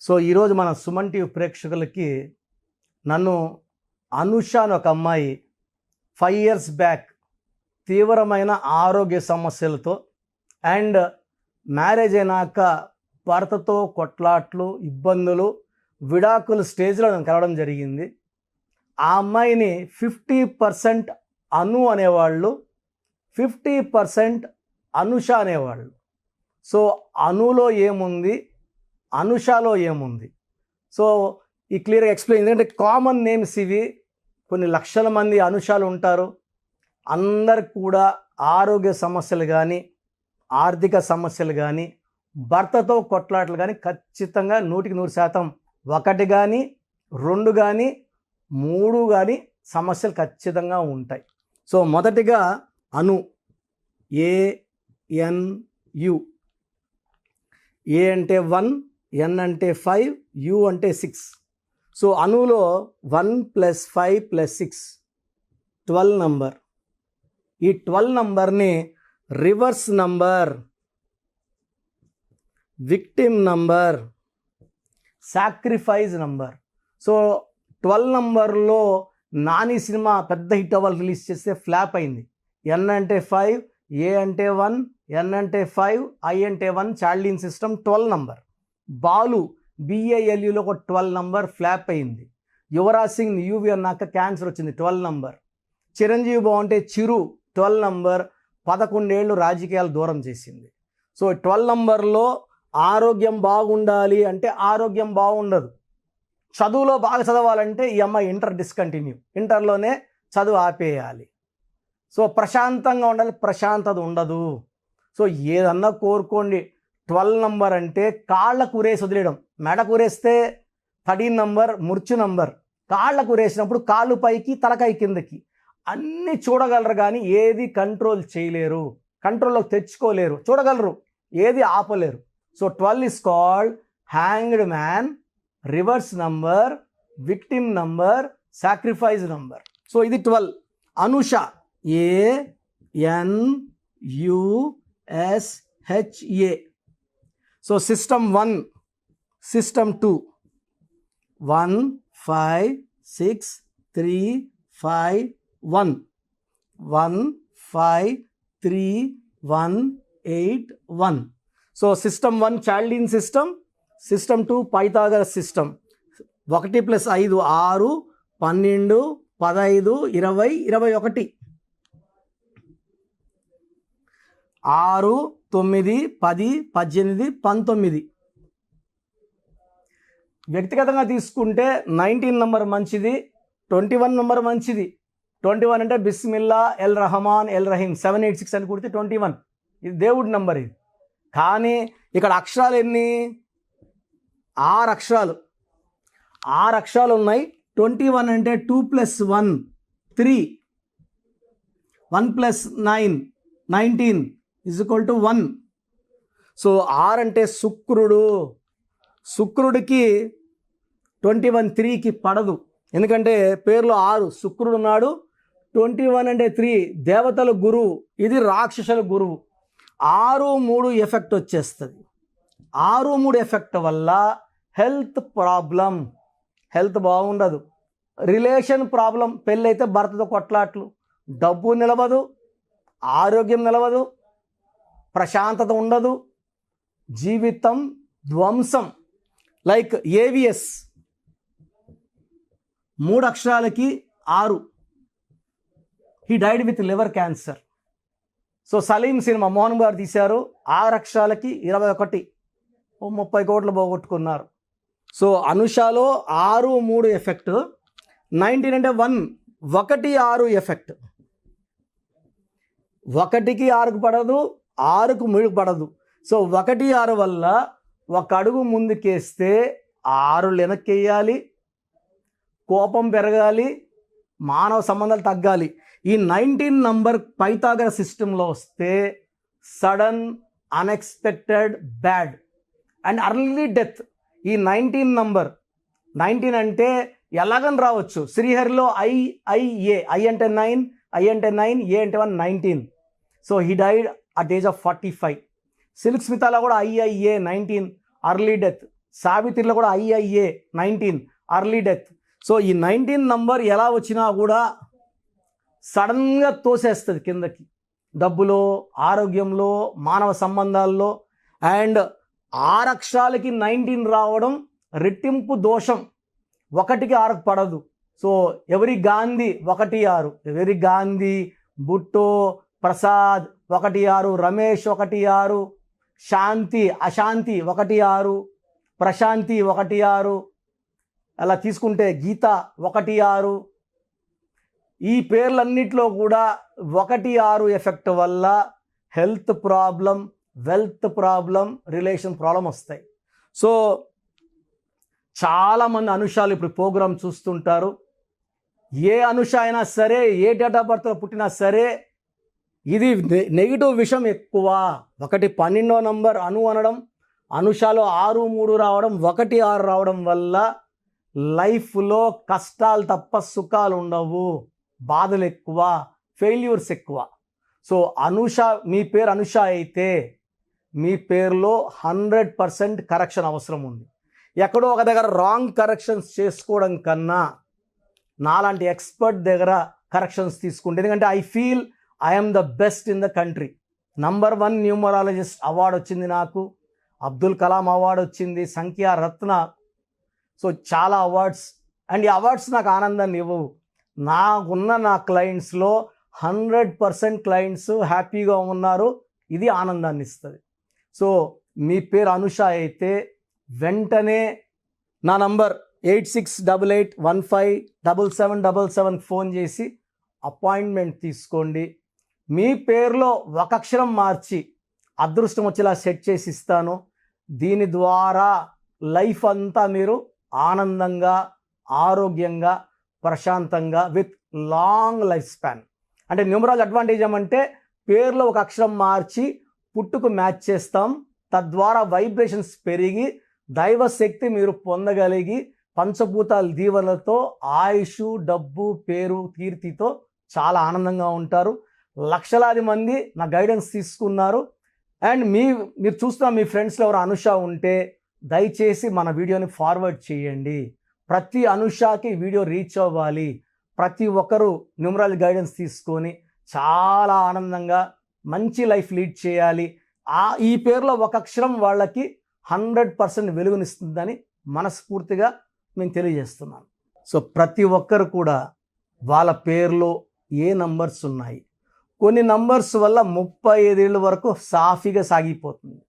So ఈరోజు మన Suman TV ప్రేక్షకులకి నన్ను అనుష అని ఒక అమ్మాయి 5 years బ్యాక్ తీవ్రమైన ఆరోగ్య సమస్యలతో అండ్ మ్యారేజ్ అయినాక భర్తతో కొట్లాట్లు ఇబ్బందులు విడాకుల స్టేజ్లో నన్ను కలవడం జరిగింది. ఆ అమ్మాయిని 50% అను అనేవాళ్ళు, 50% అనుష అనేవాళ్ళు. సో అనులో ఏముంది, అనుషాలో ఏముంది, సో ఈ క్లియర్గా ఎక్స్ప్లెయిన్. ఎందుకంటే కామన్ నేమ్స్ ఇవి, కొన్ని లక్షల మంది అనుషాలు ఉంటారు. అందరికి కూడా ఆరోగ్య సమస్యలు కానీ, ఆర్థిక సమస్యలు కానీ, భర్తతో కొట్లాటలు కానీ ఖచ్చితంగా 100% ఒకటి కానీ 2 కానీ 3 కానీ సమస్యలు ఖచ్చితంగా ఉంటాయి. సో మొదటిగా అను, ANU. ఏ అంటే 1, N అంటే 5, U అంటే 6. సో అనులో 1 + 5 + 6 12 నంబర్. ఈ 12 నంబర్ని reverse number, victim number, sacrifice number. So 12 నంబర్లో నాని సినిమా పెద్ద హిట్ అవ్వాలి, రిలీజ్ చేస్తే ఫ్లాప్ అయింది. N అంటే 5, A అంటే 1, N అంటే 5, I అంటే 1, చార్లిన్ సిస్టమ్ 12 నంబర్. బాలు BALUలో ఒక 12 నంబర్ ఫ్లాప్ అయింది. యువరాజ్ సింగ్ UV అన్నాక క్యాన్సర్ వచ్చింది 12 నంబర్. చిరంజీవి బాగుంటే చిరు 12 నంబర్ 11 ఏళ్ళు రాజకీయాలు దూరం చేసింది. సో 12 నంబర్లో ఆరోగ్యం బాగుండాలి అంటే ఆరోగ్యం బాగుండదు. చదువులో బాగా చదవాలంటే ఈ అమ్మాయి ఇంటర్ డిస్కంటిన్యూ, ఇంటర్లోనే చదువు ఆపేయాలి. సో ప్రశాంతంగా ఉండాలి, ప్రశాంతత ఉండదు. సో ఏదన్నా కోరుకోండి. 12 నంబర్ అంటే కాళ్ళకు ఉరేసి వదిలేయడం. మెడకు ఉరేస్తే 13 నంబర్ మృత్యు నంబర్. కాళ్ళకు ఉరేసినప్పుడు కాళ్ళు పైకి తలకాయ కిందకి అన్నీ చూడగలరు కానీ ఏది కంట్రోల్ చేయలేరు, కంట్రోల్లోకి తెచ్చుకోలేరు. చూడగలరు, ఏది ఆపలేరు. So 12 is called hanged man, reverse number, victim number, sacrifice number. So ఇది 12. Anusha ANUSHA. So system 1, system 2, 1 5 6 3 5 1, 1 5 3 1 8 1. So system 1 చార్లిన్ system, system 2 Pythagoras system. 1 + 5 6, 12 15 20 21. 6 9 10 18 19. వ్యక్తిగతంగా తీసుకుంటే 19 నంబర్ మంచిది, 21 నంబర్ మంచిది. 21 అంటే బిస్మిల్లా, ఎల్ రహమాన్, ఎల్ రహీం 786 అని కొడితే 21. ఇది దేవుడి నంబర్ ఇది. కానీ ఇక్కడ అక్షరాలు ఎన్ని? 6 అక్షరాలు. 6 అక్షరాలు ఉన్నాయి. 21 అంటే 2 + 1 3, 1 + 9 19 = 1. సో 6 అంటే శుక్రుడు. శుక్రుడికి 21 3కి పడదు, ఎందుకంటే పేరులో 6 శుక్రుడు ఉన్నాడు. 21 అంటే 3 దేవతల గురువు, ఇది రాక్షసుల గురువు. 6 3 ఎఫెక్ట్ వచ్చేస్తుంది. 6 3 ఎఫెక్ట్ వల్ల హెల్త్ ప్రాబ్లం, హెల్త్ బాగుండదు. రిలేషన్ ప్రాబ్లం, పెళ్ళైతే భర్తతో కొట్లాట్లు, డబ్బు నిలవదు, ఆరోగ్యం నిలవదు, ప్రశాంతత ఉండదు, జీవితం ధ్వంసం. లైక్ AVS 3 అక్షరాలకి 6. He died with liver cancer. So Saleem cinema Mohan గారు తీశారు, 6 అక్షరాలకి 21, 30 కోట్లు పోగొట్టుకున్నారు. So అనుషాలో 6 3 effect. 19 అంటే 1 1 6 ఎఫెక్ట్. 1కి 6కు పడదు, 6కు 3కు పడదు. సో 1 6 వల్ల 1 అడుగు ముందుకేస్తే 6 వెనక్కి వేయాలి, కోపం పెరగాలి, మానవ సంబంధాలు తగ్గాలి. ఈ 19 నంబర్ పైథాగరస్ సిస్టంలో వస్తే sudden, unexpected, bad and early death. ఈ 19 నంబర్, 19 అంటే ఎలాగని రావచ్చు. శ్రీహరిలో IA, I అంటే 9, I అంటే 9, A అంటే 1, 19. So he died at age of 45. Silk స్మితాలో కూడా IA 19 ఎర్లీ డెత్. సావిత్రిలో కూడా IIA 19 అర్లీ డెత్. సో ఈ 19 నంబర్ ఎలా వచ్చినా కూడా సడన్గా తోసేస్తుంది కిందకి, డబ్బులో, ఆరోగ్యంలో, మానవ సంబంధాల్లో. అండ్ 6 అక్షరాలకి 19 రావడం రెట్టింపు దోషం, 1కి 6కు పడదు. సో ఎవరి గాంధీ 1-6, ఎవరి గాంధీ, బుట్టో, ప్రసాద్ 1-6, రమేష్ 1-6, శాంతి అశాంతి 1-6, ప్రశాంతి 1-6, అలా తీసుకుంటే గీత 1-6. ఈ పేర్లన్నిట్లో కూడా 1-6 ఎఫెక్ట్ వల్ల health problem, wealth problem, relation problem వస్తాయి. సో చాలామంది అనుషాలు ఇప్పుడు ప్రోగ్రామ్ చూస్తుంటారు. ఏ అనుష అయినా సరే, ఏ డేట్ ఆఫ్ బర్త్లో పుట్టినా సరే, ఇది నెగిటివ్ విషయం ఎక్కువ. 12వ నంబర్ అను అనడం, అనుషాలో 6-3 రావడం, 1-6 రావడం వల్ల లైఫ్లో కష్టాలు తప్ప సుఖాలు ఉండవు, బాధలు ఎక్కువ, ఫెయిల్యూర్స్ ఎక్కువ. సో అనుష, మీ పేరు అనుష అయితే మీ పేరులో 100% కరెక్షన్ అవసరం ఉంది. ఎక్కడో ఒక దగ్గర రాంగ్ కరెక్షన్స్ చేసుకోవడం కన్నా నాలాంటి ఎక్స్పర్ట్ దగ్గర కరెక్షన్స్ తీసుకుంటే, ఎందుకంటే I feel I'm the best in the country. Number 1 numerologist award వచ్చింది నాకు, అబ్దుల్ కలాం అవార్డు వచ్చింది, సంఖ్యా రత్న. సో చాలా అవార్డ్స్. అండ్ ఈ అవార్డ్స్ నాకు ఆనందాన్ని ఇవ్వవు. నా క్లయింట్స్లో 100% క్లయింట్స్ హ్యాపీగా ఉన్నారు, ఇది ఆనందాన్ని ఇస్తుంది. సో మీ పేరు అనుష అయితే వెంటనే నా నంబర్ 8688157777 ఫోన్ చేసి అపాయింట్మెంట్ తీసుకోండి. మీ పేరులో 1 అక్షరం మార్చి అదృష్టం వచ్చేలా సెట్ చేసి ఇస్తాను. దీని ద్వారా లైఫ్ అంతా మీరు ఆనందంగా, ఆరోగ్యంగా, ప్రశాంతంగా, విత్ లాంగ్ లైఫ్ స్పాన్. అంటే న్యూమరాలజీ అడ్వాంటేజ్ ఏమంటే పేరులో 1 అక్షరం మార్చి పుట్టుకు మ్యాచ్ చేస్తాం. తద్వారా వైబ్రేషన్స్ పెరిగి దైవశక్తి మీరు పొందగలిగి పంచభూతాల దీవెనలతో ఆయుష్, డబ్బు, పేరు, కీర్తితో చాలా ఆనందంగా ఉంటారు. లక్షలాది మంది నా గైడెన్స్ తీసుకున్నారు. అండ్ మీరు చూస్తున్న మీ ఫ్రెండ్స్లో ఎవరు అనుష ఉంటే దయచేసి మన వీడియోని ఫార్వర్డ్ చేయండి. ప్రతి అనుషాకి వీడియో రీచ్ అవ్వాలి. ప్రతి ఒక్కరూ న్యూమరాలజీ గైడెన్స్ తీసుకొని చాలా ఆనందంగా మంచి లైఫ్ లీడ్ చేయాలి. ఈ పేరులో 1 అక్షరం వాళ్ళకి 100% వెలుగునిస్తుందని మనస్ఫూర్తిగా నేను తెలియజేస్తున్నాను. సో ప్రతి ఒక్కరు కూడా వాళ్ళ పేరులో ఏ నంబర్స్ ఉన్నాయి, కొన్ని నంబర్స్ వల్ల 35 ఏళ్ళ వరకు సాఫీగా సాగిపోతుంది,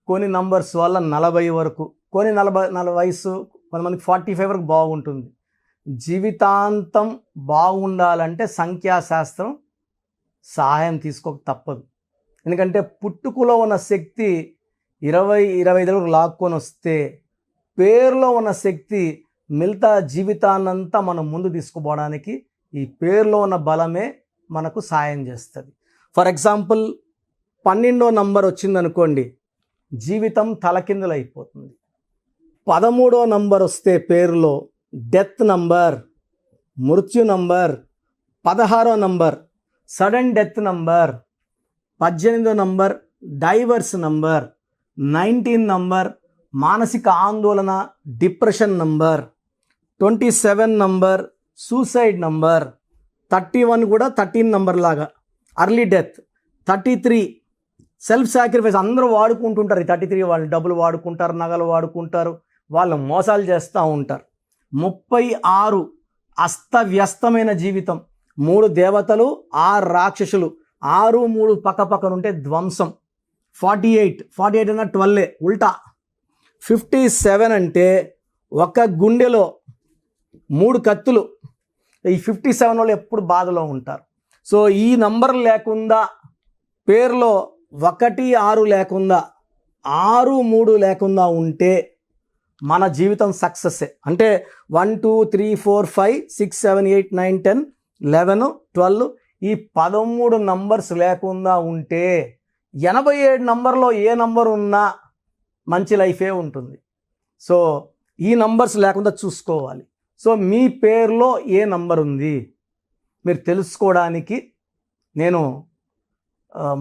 కొన్ని నంబర్స్ వల్ల 40 వరకు, కొన్ని 40 వయసు, కొంతమందికి 45 వరకు బాగుంటుంది. జీవితాంతం బాగుండాలంటే సంఖ్యాశాస్త్రం సహాయం తీసుకోక తప్పదు. ఎందుకంటే పుట్టుకలో ఉన్న శక్తి 20-25 వరకు లాక్కొని వస్తే పేరులో ఉన్న శక్తి మిగతా జీవితాన్నంతా మనం ముందు తీసుకుపోవడానికి ఈ పేరులో ఉన్న బలమే మనకు సాయం చేస్తుంది. ఫర్ ఎగ్జాంపుల్ 12వ నంబర్ వచ్చిందనుకోండి, జీవితం తలకిందులు అయిపోతుంది. 13వ నంబర్ వస్తే పేరులో డెత్ నంబర్, మృత్యు నంబర్. 16వ నంబర్ సడన్ డెత్ నంబర్. 18వ నంబర్ డైవర్స్ నంబర్. 19 నంబర్ మానసిక ఆందోళన, depression number. 27 number suicide number. 31 కూడా 13 నంబర్ లాగా అర్లీ డెత్. 33 self sacrifice. అందరూ వాడుకుంటుంటారు. ఈ 33 వాళ్ళు డబ్బులు వాడుకుంటారు, నగలు వాడుకుంటారు, వాళ్ళు మోసాలు చేస్తూ ఉంటారు. 36 అస్తవ్యస్తమైన జీవితం. 3 దేవతలు, 6 రాక్షసులు, 6, 3 పక్కపక్కనుంటే ధ్వంసం. 48 అన్న 12 ఉల్టా. 57 అంటే ఒక గుండెలో 3 కత్తులు. ఈ 57 వాళ్ళు ఎప్పుడు బాధలో ఉంటారు. సో ఈ నంబర్ లేకుండా, పేరులో 1, 6 లేకుండా, 6, 3 లేకుండా ఉంటే మన జీవితం సక్సెస్సే. అంటే 1, 2, 3, 4, 5, 6, 7, 8, 9, 10, 11, 12 ఈ 13 నంబర్స్ లేకుండా ఉంటే 87 నంబర్లో ఏ నంబర్ ఉన్నా మంచి లైఫే ఉంటుంది. సో ఈ నంబర్స్ లేకుండా చూసుకోవాలి. సో మీ పేరులో ఏ నంబర్ ఉంది మీరు తెలుసుకోవడానికి నేను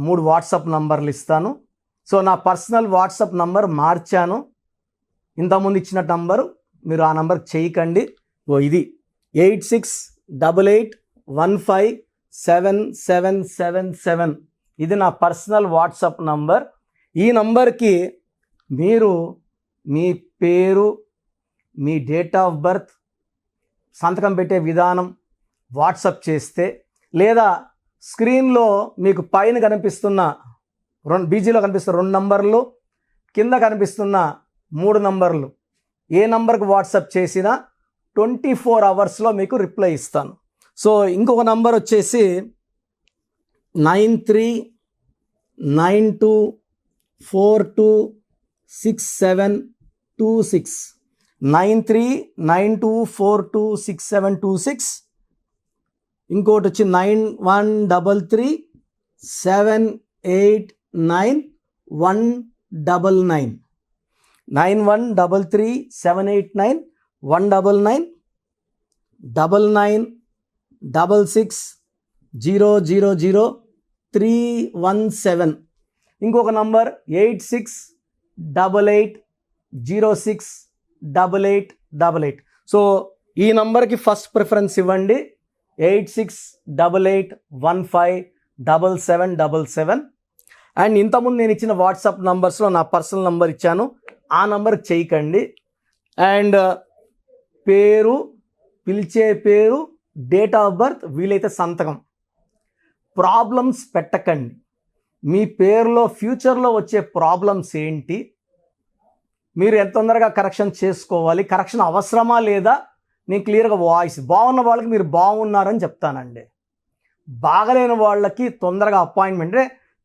3 వాట్సాప్ నంబర్లు ఇస్తాను. సో నా పర్సనల్ వాట్సాప్ నంబర్ మార్చాను. ఇంతకుముందు ఇచ్చిన నంబరు మీరు ఆ నంబర్కి చేయకండి. ఇది 8688157777. ఇది నా పర్సనల్ వాట్సాప్ నంబర్. ఈ నంబర్కి మీరు మీ పేరు, మీ డేట్ ఆఫ్ బర్త్, సంతకం పెట్టే విధానం వాట్సాప్ చేస్తే, లేదా స్క్రీన్లో మీకు పైన కనిపిస్తున్న బీజీలో కనిపిస్తున్న 2 నంబర్లు, కింద కనిపిస్తున్న 3 నంబర్లు ఏ నంబర్కి వాట్సాప్ చేసినా 24 అవర్స్లో మీకు రిప్లై ఇస్తాను. సో ఇంకొక నంబర్ వచ్చేసి 9392426726 9392426726. ఇంకోటి వచ్చి 9133789199 9133789199 9966000317. ఇంకొక నంబర్ 8688068888. సో ఈ నంబర్కి ఫస్ట్ ప్రిఫరెన్స్ ఇవ్వండి, 8688157777. అండ్ ఇంతకుముందు నేను ఇచ్చిన వాట్సాప్ నంబర్స్లో నా పర్సనల్ నంబర్ ఇచ్చాను, ఆ నంబర్కి చేయకండి. అండ్ పేరు, పిలిచే పేరు, డేట్ ఆఫ్ బర్త్, వీలైతే సంతకం. ప్రాబ్లమ్స్ పెట్టకండి. మీ పేరులో ఫ్యూచర్లో వచ్చే ప్రాబ్లమ్స్ ఏంటి, మీరు ఎంత తొందరగా కరెక్షన్ చేసుకోవాలి, కరెక్షన్ అవసరమా లేదా, నేను క్లియర్గా వాయిస్ బాగున్న వాళ్ళకి మీరు బాగున్నారని చెప్తానండి. బాగలేని వాళ్ళకి తొందరగా అపాయింట్మెంట్,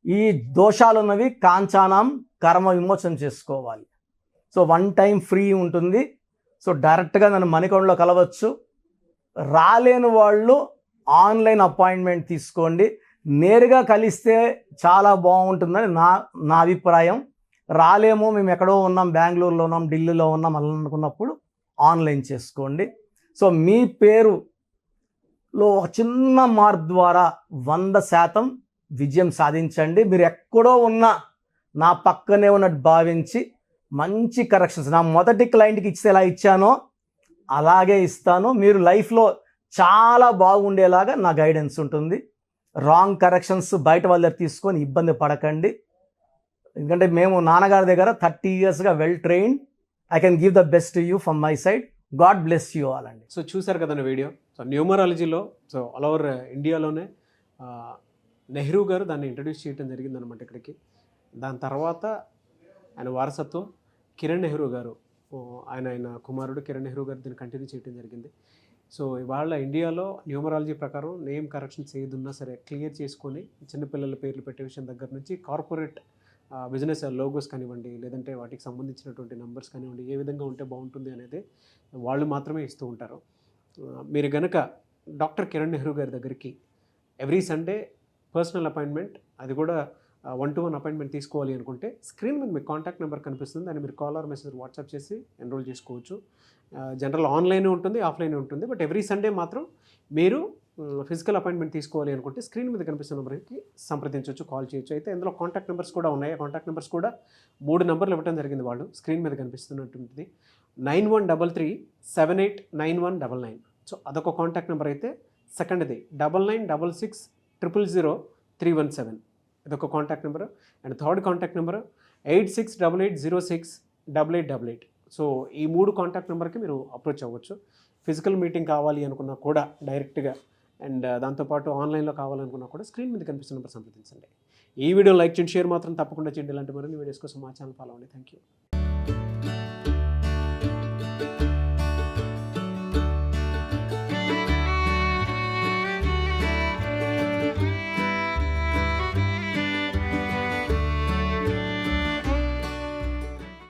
ఈ దోషాలు ఉన్నవి కాంచానం కర్మ విమోచన చేసుకోవాలి. సో 1 టైం ఫ్రీ ఉంటుంది. సో డైరెక్ట్గా నన్ను మణికొండలో కలవచ్చు. రాలేని వాళ్ళు ఆన్లైన్ అపాయింట్మెంట్ తీసుకోండి. నేరుగా కలిస్తే చాలా బాగుంటుందని నా అభిప్రాయం. రాలేమో, మేము ఎక్కడో ఉన్నాం, బెంగళూరులో ఉన్నాం, ఢిల్లీలో ఉన్నాం అలా అనుకున్నప్పుడు ఆన్లైన్ చేసుకోండి. సో మీ పేరులో ఒక చిన్న మార్పు ద్వారా 100% విజయం సాధించండి. మీరు ఎక్కడో ఉన్నా నా పక్కనే ఉన్నట్టు భావించి మంచి కరెక్షన్స్ నా మొదటి క్లయింట్కి ఇస్తే ఎలా ఇచ్చానో అలాగే ఇస్తాను. మీరు లైఫ్లో చాలా బాగుండేలాగా నా గైడెన్స్ ఉంటుంది. రాంగ్ కరెక్షన్స్ బయట వాళ్ళ దగ్గర తీసుకొని ఇబ్బంది పడకండి. ఎందుకంటే మేము నాన్నగారి దగ్గర 30 yearsగా well trained. I can give the best you from my side. God bless you all అండి. సో చూసారు కదండి వీడియో. సో న్యూమరాలజీలో సో ఆల్ ఓవర్ ఇండియాలోనే నెహ్రూ గారు దాన్ని ఇంట్రడ్యూస్ చేయడం జరిగిందనమాట ఇక్కడికి. దాని తర్వాత ఆయన వారసత్వం కిరణ్ నెహ్రూ గారు, ఆయన కుమారుడు కిరణ్ నెహ్రూ గారు దీన్ని కంటిన్యూ చేయడం జరిగింది. సో ఇవాళ ఇండియాలో న్యూమరాలజీ ప్రకారం నేమ్ కరెక్షన్స్ ఏదున్నా సరే క్లియర్ చేసుకొని చిన్నపిల్లల పేర్లు పెట్టే విషయం దగ్గర నుంచి కార్పొరేట్ బిజినెస్ లోగోస్ కానివ్వండి, లేదంటే వాటికి సంబంధించినటువంటి నెంబర్స్ కానివ్వండి, ఏ విధంగా ఉంటే బాగుంటుంది అనేది వాళ్ళు మాత్రమే ఇస్తూ ఉంటారు. మీరు గనక డాక్టర్ కిరణ్ నెహ్రూ గారి దగ్గరికి ఎవ్రీ సండే పర్సనల్ అపాయింట్మెంట్, అది కూడా 1-to-1 అపాయింట్మెంట్ తీసుకోవాలి అనుకుంటే స్క్రీన్ మీద మీకు కాంటాక్ట్ నెంబర్ కనిపిస్తుంది, దాన్ని మీరు కాల్ ఆర్ మెసేజ్ వాట్సాప్ చేసి ఎన్రోల్ చేసుకోవచ్చు. జనరల్ ఆన్లైన్ ఉంటుంది, ఆఫ్లైన్ ఉంటుంది. బట్ ఎవ్రీ సండే మాత్రం మీరు ఫిజికల్ అపాయింట్మెంట్ తీసుకోవాలి అనుకుంటే స్క్రీన్ మీద కనిపిస్తున్న నెంబర్కి సంప్రదించవచ్చు, కాల్ చేయొచ్చు. అయితే ఇందులో కాంటాక్ట్ నెంబర్స్ కూడా ఉన్నాయి. కాంటాక్ట్ నెంబర్స్ కూడా 3 నెంబర్లు ఇవ్వడం జరిగింది వాళ్ళు. స్క్రీన్ మీద కనిపిస్తున్నటువంటిది 9133789199. సో అదొక కాంటాక్ట్ నెంబర్ అయితే. సెకండ్ది 9966000317, ఇదొక contact number. And third contact number 8688068888. So ఈ 3 కాంటాక్ట్ నెంబర్కి మీరు అప్రోచ్ అవ్వచ్చు. ఫిజికల్ మీటింగ్ కావాలి అనుకున్నా కూడా డైరెక్ట్గా, అండ్ దాంతోపాటు ఆన్లైన్లో కావాలనుకున్నా కూడా స్క్రీన్ మీద కనిపిస్తున్న నెంబర్ సంప్రదించండి. ఈ వీడియో లైక్ చేయండి, షేర్ మాత్రం తప్పకుండా చేయండి. ఇలాంటి మరిన్ని వీడియోస్ కోసం మా ఛానల్ ఫాలో అవ్వండి. Thank you.